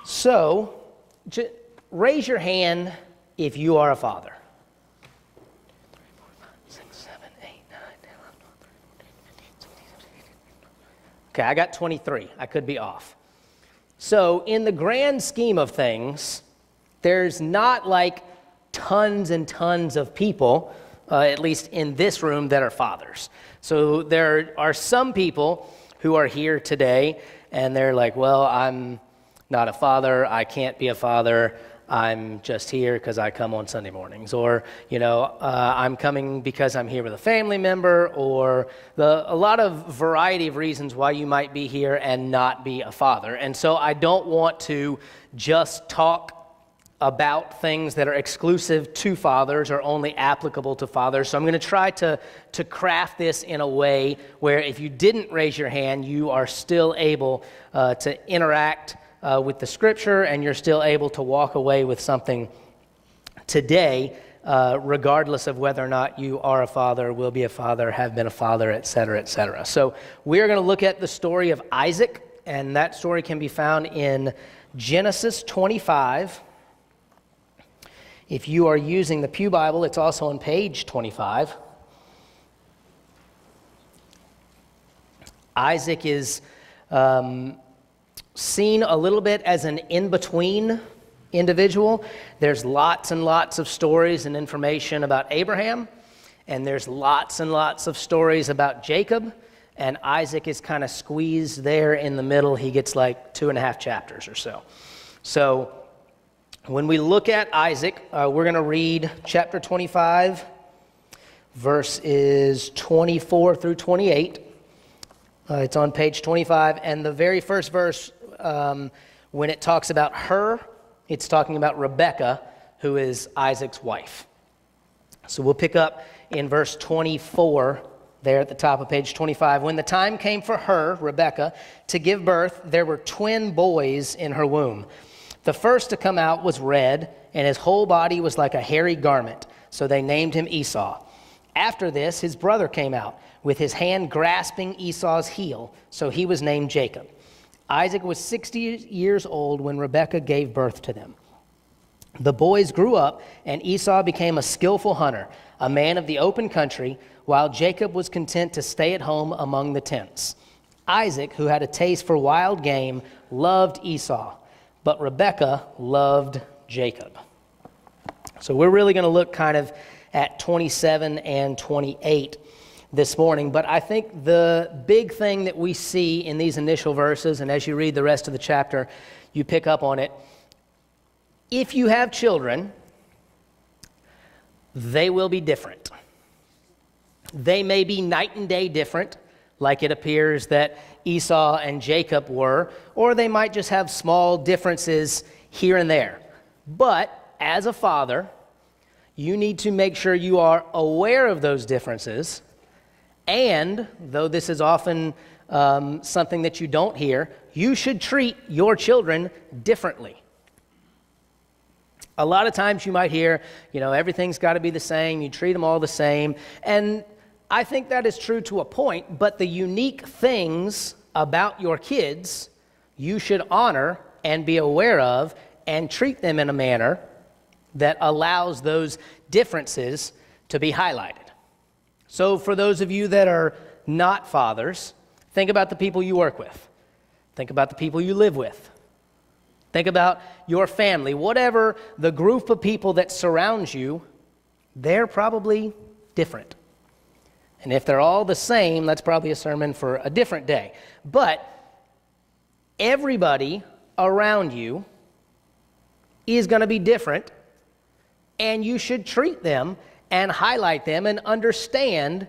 So, raise your hand if you are a father. 6, 7, 8, 9, 10, 11, 12, 13, 14, 15, 16, 17, 18. Okay, I got 23. I could be off. So, in the grand scheme of things, there's not like tons and tons of people, at least in this room, that are fathers. So, there are some people who are here today, and they're like, well, I'm not a father, I can't be a father, I'm just here because I come on Sunday mornings, or, I'm coming because I'm here with a family member, or a lot of variety of reasons why you might be here and not be a father. And so I don't want to just talk about things that are exclusive to fathers or only applicable to fathers. So I'm going to try to craft this in a way where if you didn't raise your hand, you are still able to interact with the scripture, and you're still able to walk away with something today, regardless of whether or not you are a father, will be a father, have been a father, et cetera, et cetera. So we're going to look at the story of Isaac, and that story can be found in Genesis 25. If you are using the Pew Bible, it's also on page 25. Isaac is seen a little bit as an in-between individual. There's lots and lots of stories and information about Abraham, and there's lots and lots of stories about Jacob, and Isaac is kind of squeezed there in the middle. He gets like 2.5 chapters or so. So when we look at Isaac, we're going to read chapter 25, verses 24 through 28. It's on page 25, and the very first verse, when it talks about her, it's talking about Rebekah, who is Isaac's wife. So we'll pick up in verse 24 there at the top of page 25. When the time came for her, Rebekah, to give birth, there were twin boys in her womb. The first to come out was red, and his whole body was like a hairy garment, so they named him Esau. After this, his brother came out, with his hand grasping Esau's heel, so he was named Jacob. Isaac was 60 years old when Rebekah gave birth to them. The boys grew up, and Esau became a skillful hunter, a man of the open country, while Jacob was content to stay at home among the tents. Isaac, who had a taste for wild game, loved Esau, but Rebekah loved Jacob. So we're really going to look kind of at 27 and 28 this morning, but I think the big thing that we see in these initial verses, and as you read the rest of the chapter, you pick up on it. If you have children, they will be different. They may be night and day different, like it appears that Esau and Jacob were, or they might just have small differences here and there. But as a father, you need to make sure you are aware of those differences. And, though this is often something that you don't hear, you should treat your children differently. A lot of times you might hear, everything's got to be the same, you treat them all the same. And I think that is true to a point, but the unique things about your kids, you should honor and be aware of and treat them in a manner that allows those differences to be highlighted. So for those of you that are not fathers, think about the people you work with. Think about the people you live with. Think about your family. Whatever the group of people that surrounds you, they're probably different. And if they're all the same, that's probably a sermon for a different day. But everybody around you is going to be different, and you should treat them and highlight them and understand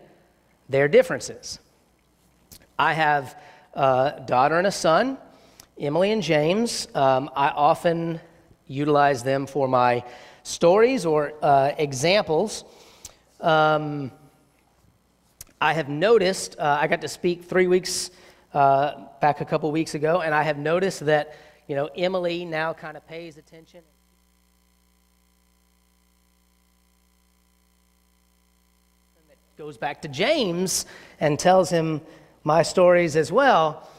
their differences. I have a daughter and a son, Emily and James. I often utilize them for my stories or examples. I have noticed, I got to speak 3 weeks back a couple weeks ago, and I have noticed that, Emily now kind of pays attention. goes back to James and tells him my stories as well.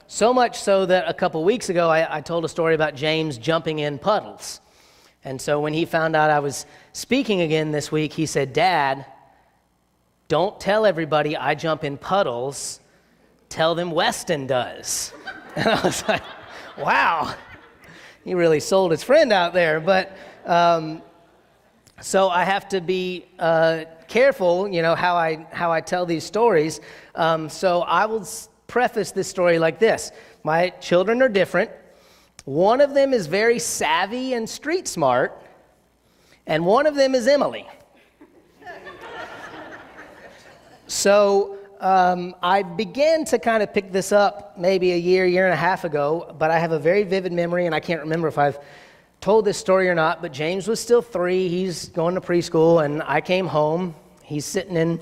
So much so that a couple weeks ago, I told a story about James jumping in puddles. And so when he found out I was speaking again this week, he said, "Dad, don't tell everybody I jump in puddles. Tell them Weston does." And I was like, wow, he really sold his friend out there. But so I have to be careful, how I tell these stories. So I will preface this story like this. My children are different. One of them is very savvy and street smart, and one of them is Emily. So I began to kind of pick this up maybe a year and a half ago, but I have a very vivid memory, and I can't remember if I've told this story or not, but James was still 3. He's going to preschool, and I came home. He's sitting in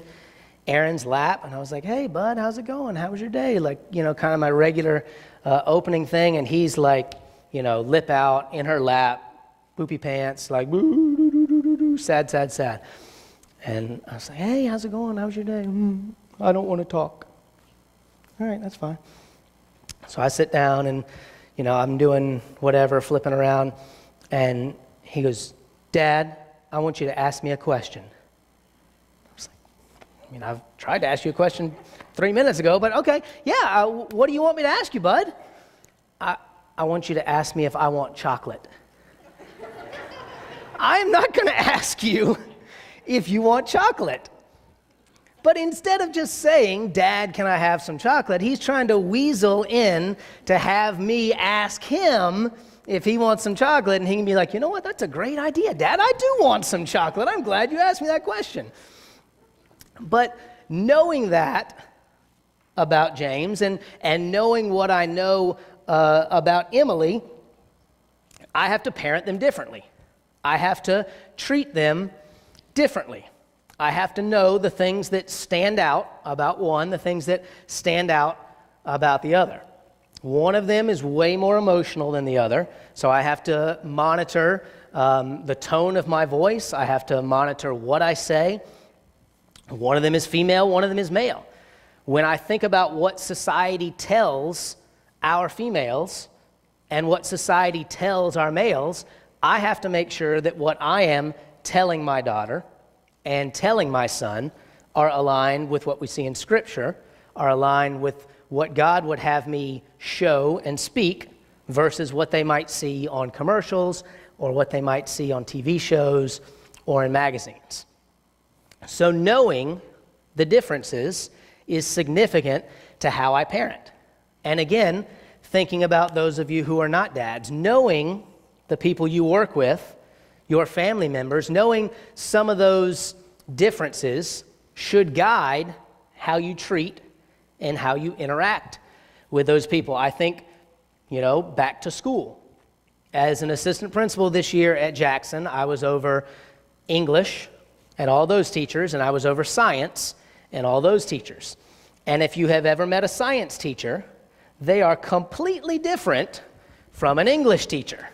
Aaron's lap, and I was like, "Hey, bud, how's it going? How was your day?" Like, kind of my regular opening thing, and he's like, lip out in her lap, poopy pants, like, sad. And I was like, "Hey, how's it going? How was your day?" "I don't want to talk." "All right, that's fine." So I sit down and, I'm doing whatever, flipping around. And he goes, "Dad, I want you to ask me a question." I was like, I've tried to ask you a question 3 minutes ago, but okay. Yeah, what do you want me to ask you, bud? I want you to ask me if I want chocolate. I'm not going to ask you if you want chocolate. But instead of just saying, "Dad, can I have some chocolate?" he's trying to weasel in to have me ask him if he wants some chocolate, and he can be like, "You know what, that's a great idea, Dad. I do want some chocolate. I'm glad you asked me that question." But knowing that about James and knowing what I know about Emily, I have to parent them differently. I have to treat them differently. I have to know the things that stand out about one, the things that stand out about the other. One of them is way more emotional than the other, so I have to monitor the tone of my voice. I have to monitor what I say. One of them is female, one of them is male. When I think about what society tells our females and what society tells our males, I have to make sure that what I am telling my daughter and telling my son are aligned with what we see in Scripture, are aligned with what God would have me show and speak versus what they might see on commercials or what they might see on TV shows or in magazines. So knowing the differences is significant to how I parent. And again, thinking about those of you who are not dads, knowing the people you work with, your family members, knowing some of those differences should guide how you treat and how you interact with those people. I think, back to school. As an assistant principal this year at Jackson, I was over English and all those teachers, and I was over science and all those teachers. And if you have ever met a science teacher, they are completely different from an English teacher.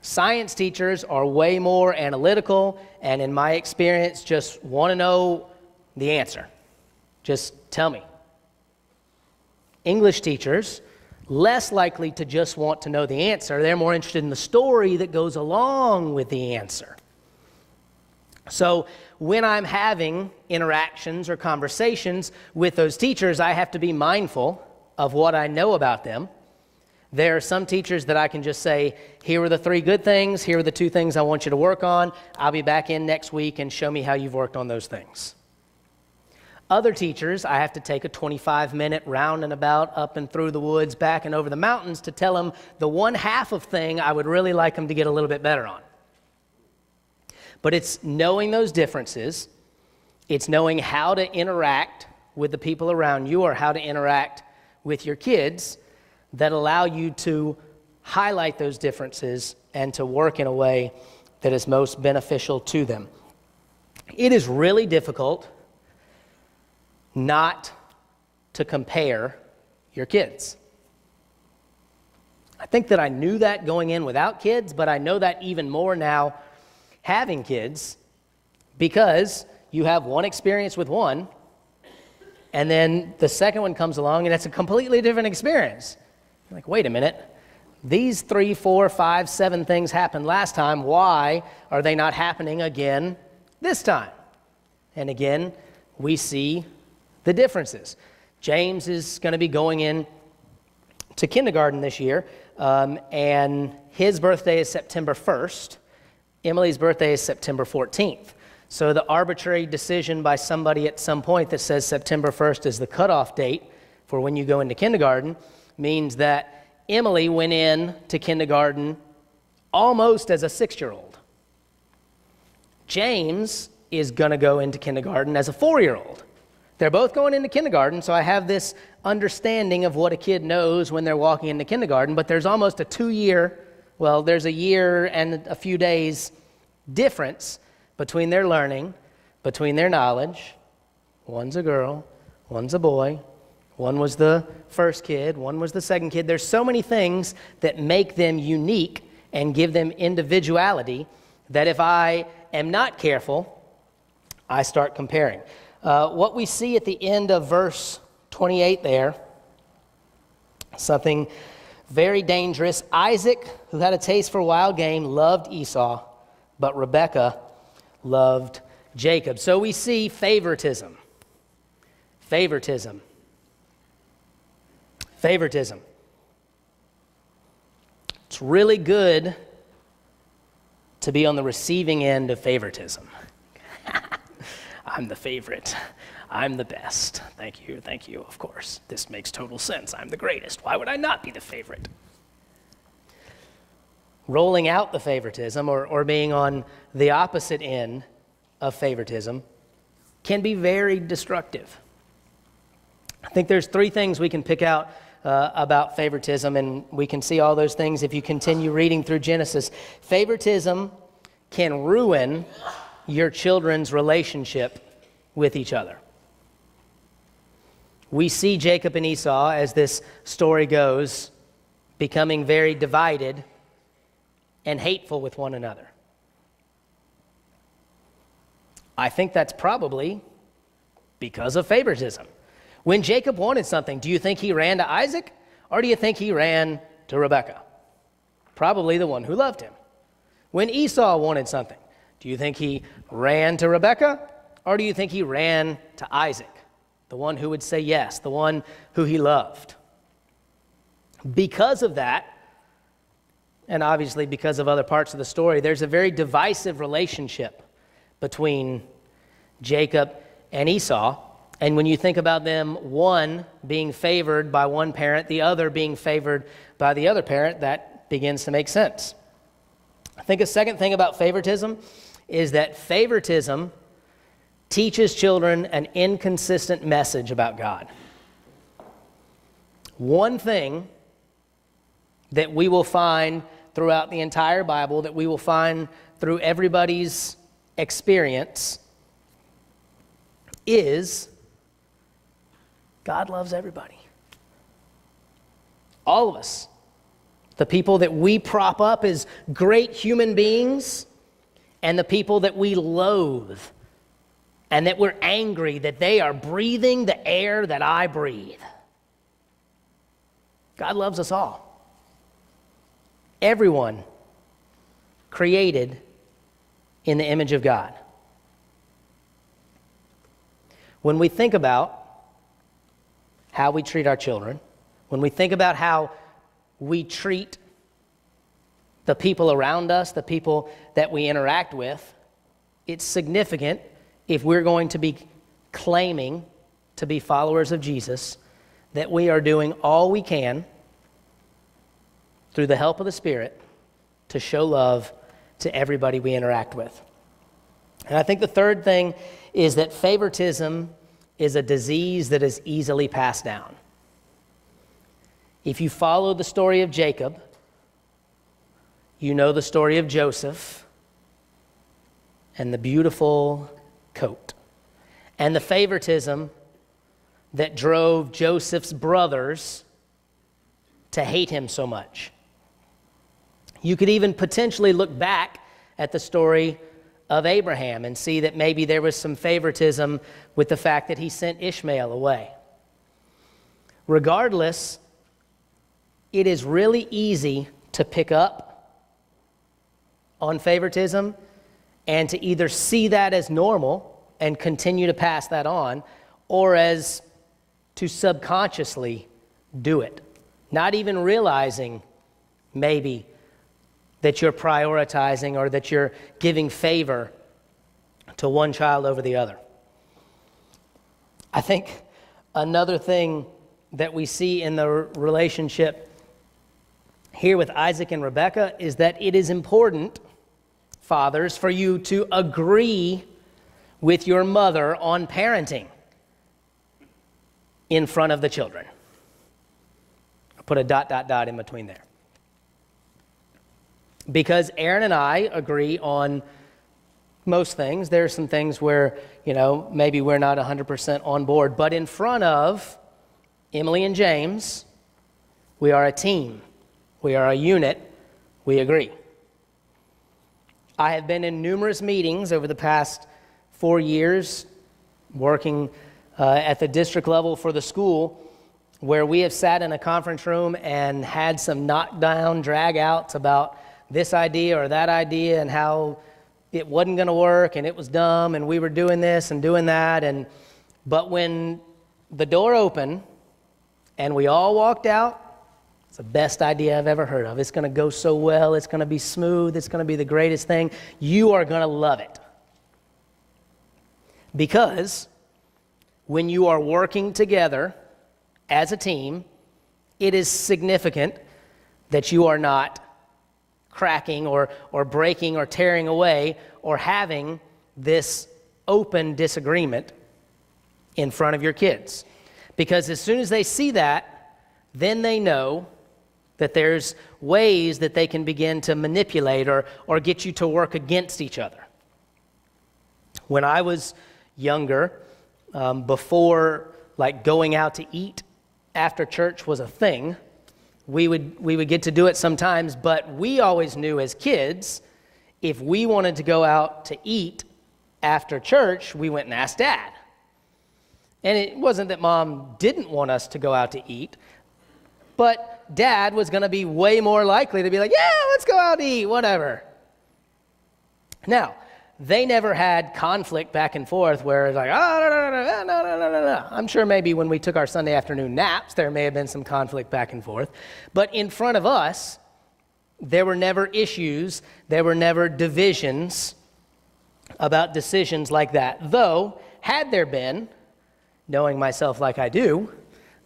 Science teachers are way more analytical, and in my experience, just want to know the answer. Just tell me. English teachers, less likely to just want to know the answer. They're more interested in the story that goes along with the answer. So when I'm having interactions or conversations with those teachers, I have to be mindful of what I know about them. There are some teachers that I can just say, "Here are the 3 good things, here are the 2 things I want you to work on. I'll be back in next week and show me how you've worked on those things." Other teachers, I have to take a 25-minute round and about up and through the woods, back and over the mountains to tell them the one half of thing I would really like them to get a little bit better on. But it's knowing those differences. It's knowing how to interact with the people around you or how to interact with your kids that allow you to highlight those differences and to work in a way that is most beneficial to them. It is really difficult not to compare your kids. I think that I knew that going in without kids, but I know that even more now having kids, because you have one experience with one, and then the second one comes along, and it's a completely different experience. You're like, wait a minute. These 3, 4, 5, 7 things happened last time. Why are they not happening again this time? And again, we see the differences. James is going to be going in to kindergarten this year, and his birthday is September 1st. Emily's birthday is September 14th. So the arbitrary decision by somebody at some point that says September 1st is the cutoff date for when you go into kindergarten means that Emily went in to kindergarten almost as a 6-year-old. James is going to go into kindergarten as a 4-year-old. They're both going into kindergarten, so I have this understanding of what a kid knows when they're walking into kindergarten, but there's almost a 2-year, well, there's a year and a few days difference between their learning, between their knowledge. One's a girl, one's a boy. One was the first kid, one was the second kid. There's so many things that make them unique and give them individuality that if I am not careful, I start comparing. What we see at the end of verse 28 there, something very dangerous. Isaac, who had a taste for wild game, loved Esau, but Rebekah loved Jacob. So we see favoritism. Favoritism. Favoritism. It's really good to be on the receiving end of favoritism. I'm the favorite. I'm the best. Thank you, of course. This makes total sense. I'm the greatest. Why would I not be the favorite? Rolling out the favoritism or being on the opposite end of favoritism can be very destructive. I think there's 3 things we can pick out about favoritism, and we can see all those things if you continue reading through Genesis. Favoritism can ruin your children's relationship with each other. We see Jacob and Esau, as this story goes, becoming very divided and hateful with one another. I think that's probably because of favoritism. When Jacob wanted something, do you think he ran to Isaac, or do you think he ran to Rebekah? Probably the one who loved him. When Esau wanted something, do you think he ran to Rebekah, or do you think he ran to Isaac, the one who would say yes, the one who he loved? Because of that, and obviously because of other parts of the story, there's a very divisive relationship between Jacob and Esau. And when you think about them, one being favored by one parent, the other being favored by the other parent, that begins to make sense. I think a second thing about favoritism is that favoritism teaches children an inconsistent message about God. One thing that we will find throughout the entire Bible, that we will find through everybody's experience, is God loves everybody. All of us. The people that we prop up as great human beings, and the people that we loathe and that we're angry that they are breathing the air that I breathe. God loves us all. Everyone created in the image of God. When we think about how we treat our children, when we think about how we treat the people around us, the people that we interact with, it's significant if we're going to be claiming to be followers of Jesus, that we are doing all we can through the help of the Spirit to show love to everybody we interact with. And I think the third thing is that favoritism is a disease that is easily passed down. If you follow the story of Jacob, you know the story of Joseph and the beautiful coat and the favoritism that drove Joseph's brothers to hate him so much. You could even potentially look back at the story of Abraham and see that maybe there was some favoritism with the fact that he sent Ishmael away. Regardless, it is really easy to pick up on favoritism and to either see that as normal and continue to pass that on, or as to subconsciously do it, not even realizing maybe that you're prioritizing or that you're giving favor to one child over the other. I think another thing that we see in the relationship here with Isaac and Rebekah is that it is important, fathers, for you to agree with your mother on parenting in front of the children. I'll put a ... in between there. Because Aaron and I agree on most things. There are some things where, maybe we're not 100% on board. But in front of Emily and James, we are a team. We are a unit. We agree. I have been in numerous meetings over the past 4 years, working at the district level for the school, where we have sat in a conference room and had some knockdown, drag-outs about this idea or that idea and how it wasn't going to work and it was dumb and we were doing this and doing that. But when the door opened and we all walked out, it's the best idea I've ever heard of. It's going to go so well. It's going to be smooth. It's going to be the greatest thing. You are going to love it. Because when you are working together as a team, it is significant that you are not cracking or breaking or tearing away or having this open disagreement in front of your kids. Because as soon as they see that, then they know that there's ways that they can begin to manipulate or get you to work against each other. When I was younger, before going out to eat after church was a thing, we would get to do it sometimes, but we always knew as kids, if we wanted to go out to eat after church, we went and asked Dad. And it wasn't that Mom didn't want us to go out to eat, but Dad was going to be way more likely to be like, yeah, let's go out to eat, whatever. Now, they never had conflict back and forth where it's like, oh, no. I'm sure maybe when we took our Sunday afternoon naps, there may have been some conflict back and forth. But in front of us, there were never issues, there were never divisions about decisions like that. Though, had there been, knowing myself like I do,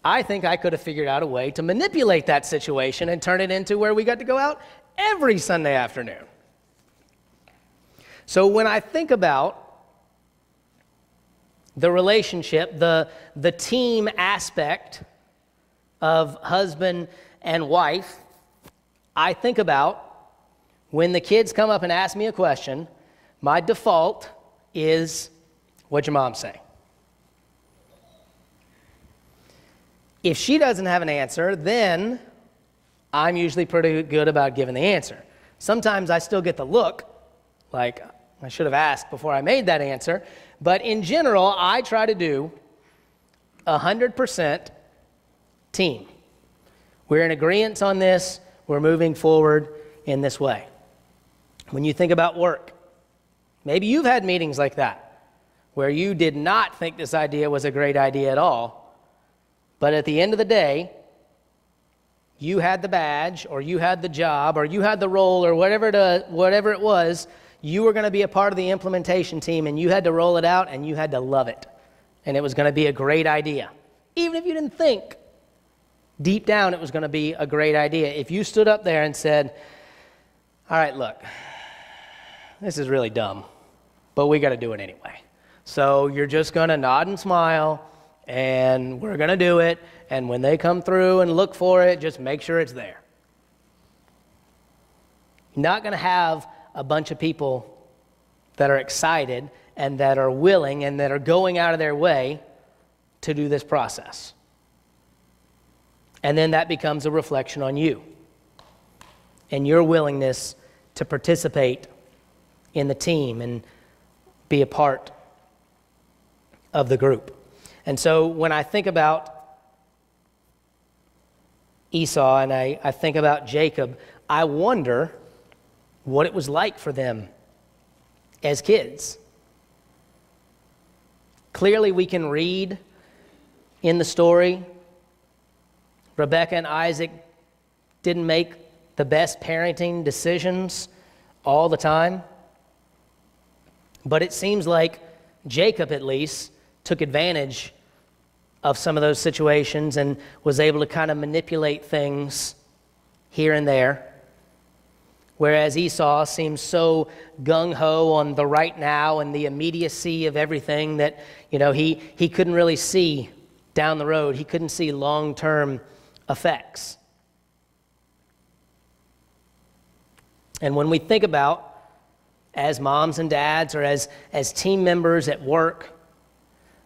I think I could have figured out a way to manipulate that situation and turn it into where we got to go out every Sunday afternoon. So when I think about the relationship, the team aspect of husband and wife, I think about when the kids come up and ask me a question, my default is, what'd your mom say? If she doesn't have an answer, then I'm usually pretty good about giving the answer. Sometimes I still get the look, like I should have asked before I made that answer. But in general, I try to do 100% team. We're in agreement on this. We're moving forward in this way. When you think about work, maybe you've had meetings like that where you did not think this idea was a great idea at all. But at the end of the day, you had the badge or you had the job or you had the role or whatever it was. You were going to be a part of the implementation team and you had to roll it out and you had to love it. And it was going to be a great idea. Even if you didn't think deep down it was going to be a great idea. If you stood up there and said, all right, look, this is really dumb, but we got to do it anyway. So you're just going to nod and smile and we're going to do it. And when they come through and look for it, just make sure it's there. You're not going to have a bunch of people that are excited and that are willing and that are going out of their way to do this process. And then that becomes a reflection on you and your willingness to participate in the team and be a part of the group. And so when I think about Esau and I think about Jacob, I wonder what it was like for them as kids. Clearly, we can read in the story, Rebekah and Isaac didn't make the best parenting decisions all the time. But it seems like Jacob, at least, took advantage of some of those situations and was able to kind of manipulate things here and there. Whereas Esau seems so gung-ho on the right now and the immediacy of everything that, he couldn't really see down the road. He couldn't see long-term effects. And when we think about, as moms and dads or as team members at work,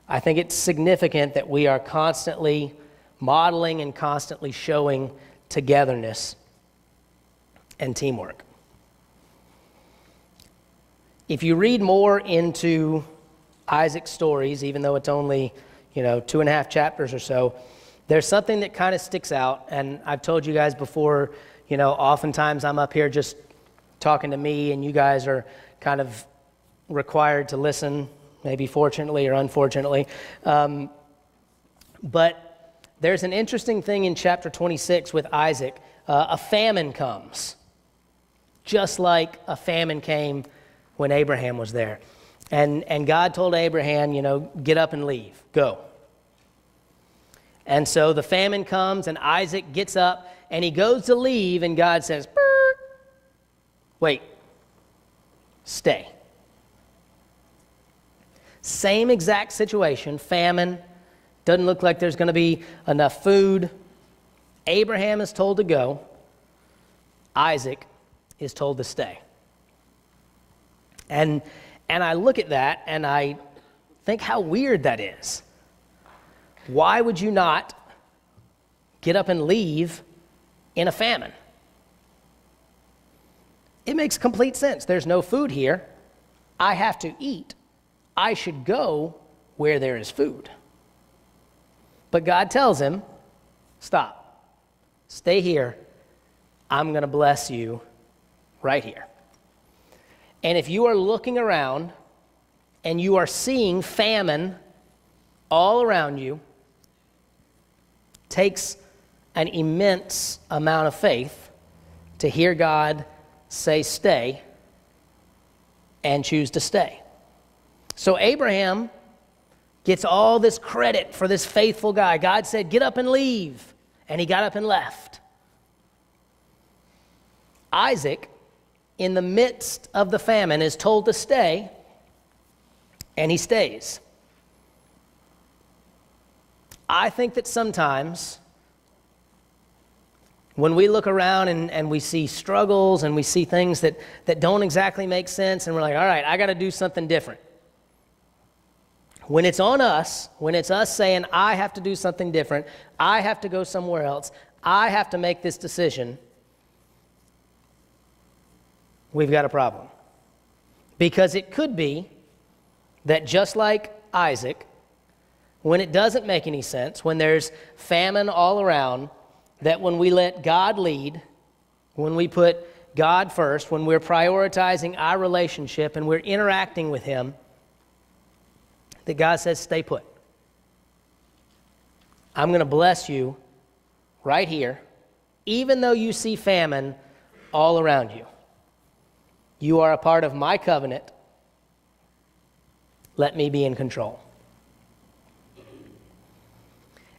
I think it's significant that we are constantly modeling and constantly showing togetherness and teamwork. If you read more into Isaac's stories, even though it's only 2.5 chapters or so, there's something that kind of sticks out. And I've told you guys before, oftentimes I'm up here just talking to me, and you guys are kind of required to listen, maybe fortunately or unfortunately. But there's an interesting thing in chapter 26 with Isaac. A famine comes, just like a famine came when Abraham was there. And God told Abraham, get up and leave, go. And so the famine comes, and Isaac gets up, and he goes to leave, and God says, wait, stay. Same exact situation, famine, doesn't look like there's going to be enough food. Abraham is told to go. Isaac is told to stay. And I look at that and I think how weird that is. Why would you not get up and leave in a famine? It makes complete sense. There's no food here. I have to eat. I should go where there is food. But God tells him, stop. Stay here. I'm going to bless you right here. And if you are looking around and you are seeing famine all around you, it takes an immense amount of faith to hear God say stay and choose to stay. So Abraham gets all this credit for this faithful guy. God said, get up and leave. And he got up and left. Isaac, in the midst of the famine, is told to stay, and he stays. I think that sometimes when we look around and we see struggles and we see things that don't exactly make sense, and we're like, all right, I got to do something different. When it's on us, when it's us saying, I have to do something different, I have to go somewhere else, I have to make this decision, we've got a problem. Because it could be that just like Isaac, when it doesn't make any sense, when there's famine all around, that when we let God lead, when we put God first, when we're prioritizing our relationship and we're interacting with Him, that God says, stay put. I'm going to bless you right here, even though you see famine all around you. You are a part of my covenant. Let me be in control.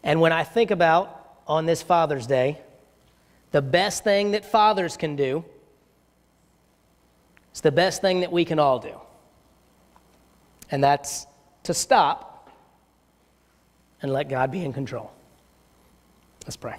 And when I think about, on this Father's Day, the best thing that fathers can do, it's the best thing that we can all do. And that's to stop and let God be in control. Let's pray.